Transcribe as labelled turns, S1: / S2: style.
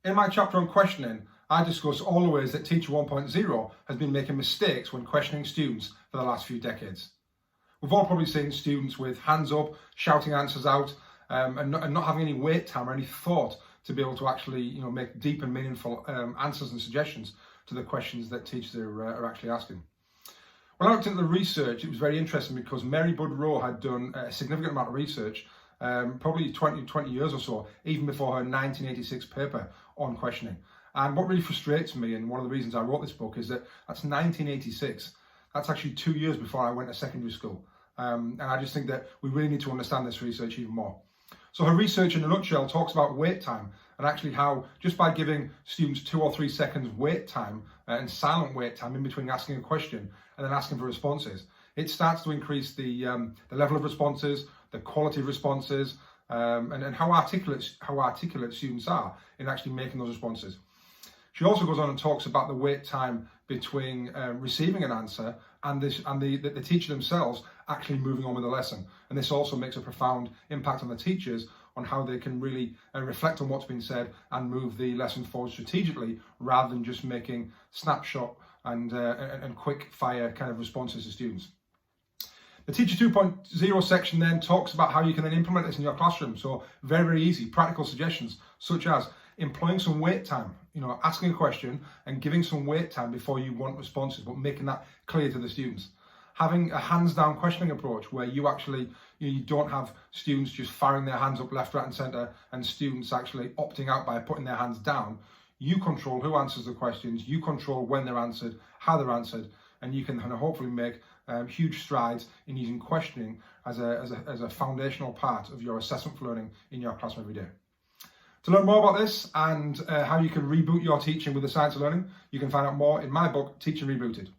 S1: In my chapter on questioning, I discuss all the ways that Teacher 1.0 has been making mistakes when questioning students for the last few decades. We've all probably seen students with hands up, shouting answers out, and not having any wait time or any thought to be able to actually make deep and meaningful answers and suggestions to the questions that teachers are actually asking. When I looked into the research, it was very interesting because Mary Budd Rowe had done a significant amount of research, probably 20 years or so, even before her 1986 paper on questioning. And what really frustrates me, and one of the reasons I wrote this book, is that that's 1986. That's actually 2 years before I went to secondary school. And I just think that we really need to understand this research even more. So her research in a nutshell talks about wait time and actually how just by giving students 2 or 3 seconds wait time and silent wait time in between asking a question and then asking for responses, it starts to increase the level of responses, the quality of responses, and how articulate students are in actually making those responses. She also goes on and talks about the wait time between receiving an answer and the teacher themselves actually moving on with the lesson. And this also makes a profound impact on the teachers on how they can really reflect on what's been said and move the lesson forward strategically rather than just making snapshot and quick fire kind of responses to students. The Teacher 2.0 section then talks about how you can then implement this in your classroom. So very, very easy, practical suggestions such as employing some wait time, asking a question and giving some wait time before you want responses, but making that clear to the students. Having a hands-down questioning approach where you actually, you don't have students just firing their hands up left, right and centre and students actually opting out by putting their hands down. You control who answers the questions, you control when they're answered, how they're answered, and you can hopefully make huge strides in using questioning as a foundational part of your assessment for learning in your classroom every day. To learn more about this and how you can reboot your teaching with the science of learning, you can find out more in my book, Teaching Rebooted.